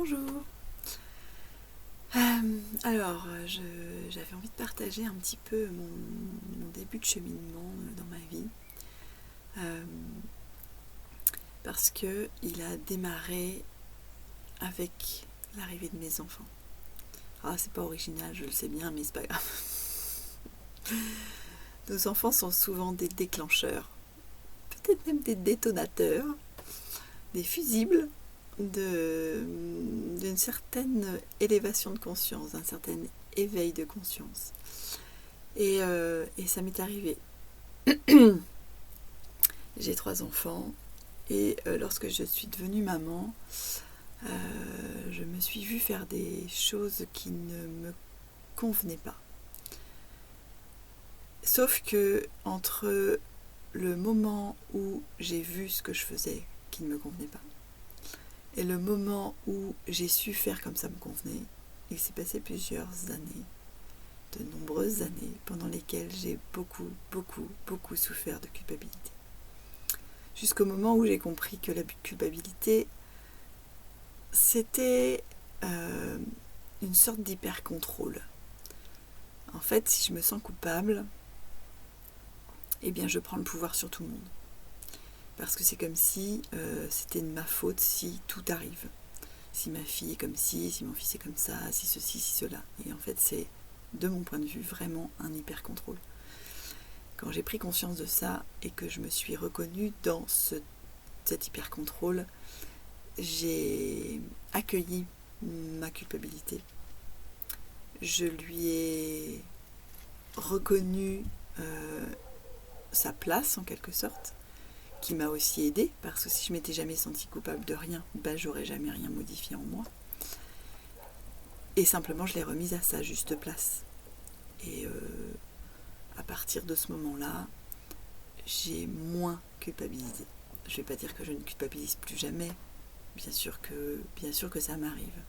Bonjour. J'avais envie de partager un petit peu mon début de cheminement dans ma vie, parce que il a démarré avec l'arrivée de mes enfants. Ah, c'est pas original, je le sais bien, mais c'est pas grave. Nos enfants sont souvent des déclencheurs, peut-être même des détonateurs, des fusibles d'une certaine élévation de conscience, d'un certain éveil de conscience. Et ça m'est arrivé. J'ai 3 enfants et lorsque je suis devenue maman, je me suis vue faire des choses qui ne me convenaient pas. Sauf que entre le moment où j'ai vu ce que je faisais qui ne me convenait pas et le moment où j'ai su faire comme ça me convenait, il s'est passé plusieurs années, de nombreuses années, pendant lesquelles j'ai beaucoup souffert de culpabilité. Jusqu'au moment où j'ai compris que la culpabilité, c'était une sorte d'hyper-contrôle. En fait, si je me sens coupable, eh bien je prends le pouvoir sur tout le monde. Parce que c'est comme si c'était de ma faute si tout arrive. Si ma fille est comme ci, si mon fils est comme ça, si ceci, si cela. Et en fait, c'est, de mon point de vue, vraiment un hyper-contrôle. Quand j'ai pris conscience de ça et que je me suis reconnue dans cet hyper-contrôle, j'ai accueilli ma culpabilité. Je lui ai reconnu sa place, en quelque sorte, qui m'a aussi aidée, parce que si je m'étais jamais sentie coupable de rien, j'aurais jamais rien modifié en moi. Et simplement, je l'ai remise à sa juste place. Et à partir de ce moment-là, j'ai moins culpabilisé. Je ne vais pas dire que je ne culpabilise plus jamais. Bien sûr que ça m'arrive.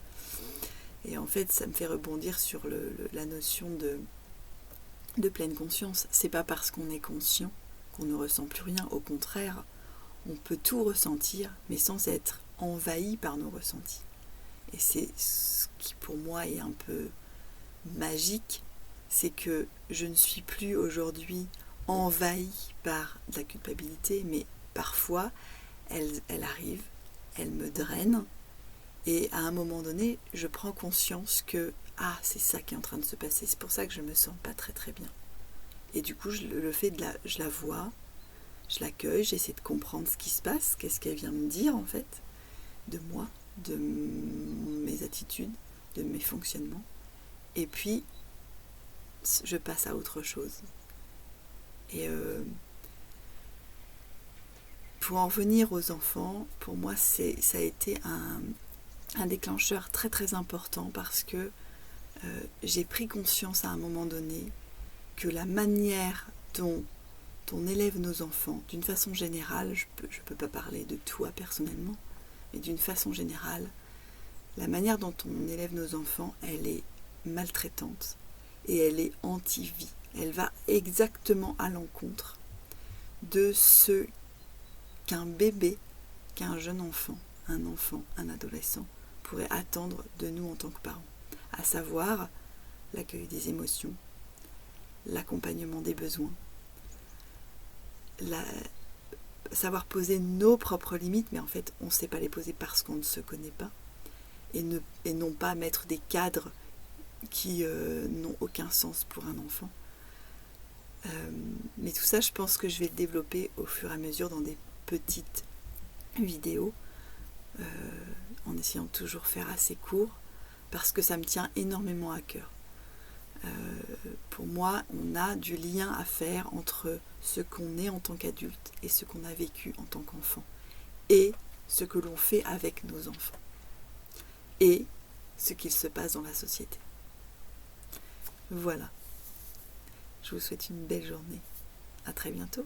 Et en fait, ça me fait rebondir sur la notion de pleine conscience. C'est pas parce qu'on est conscient qu'on ne ressent plus rien. Au contraire, on peut tout ressentir, mais sans être envahi par nos ressentis. Et c'est ce qui pour moi est un peu magique, c'est que je ne suis plus aujourd'hui envahie par la culpabilité, mais parfois elle arrive, elle me draine, et à un moment donné, je prends conscience que c'est ça qui est en train de se passer, c'est pour ça que je me sens pas très bien. Et du coup, je la vois, je l'accueille, j'essaie de comprendre ce qui se passe, qu'est-ce qu'elle vient me dire en fait, de moi, de mes attitudes, de mes fonctionnements. Et puis, je passe à autre chose. Et pour en revenir aux enfants, pour moi, ça a été un déclencheur très important parce que j'ai pris conscience à un moment donné que la manière dont on élève nos enfants, d'une façon générale, je peux pas parler de toi personnellement, mais d'une façon générale, la manière dont on élève nos enfants, elle est maltraitante et elle est anti-vie. Elle va exactement à l'encontre de ce qu'un bébé, qu'un jeune enfant, un adolescent pourrait attendre de nous en tant que parents, à savoir l'accueil des émotions, l'accompagnement des besoins, savoir poser nos propres limites, mais en fait on ne sait pas les poser parce qu'on ne se connaît pas, et non pas mettre des cadres qui n'ont aucun sens pour un enfant. Mais tout ça, je pense que je vais le développer au fur et à mesure dans des petites vidéos, en essayant de toujours faire assez court, parce que ça me tient énormément à cœur. Pour moi, on a du lien à faire entre ce qu'on est en tant qu'adulte et ce qu'on a vécu en tant qu'enfant, et ce que l'on fait avec nos enfants, et ce qu'il se passe dans la société. Voilà. Je vous souhaite une belle journée. À très bientôt.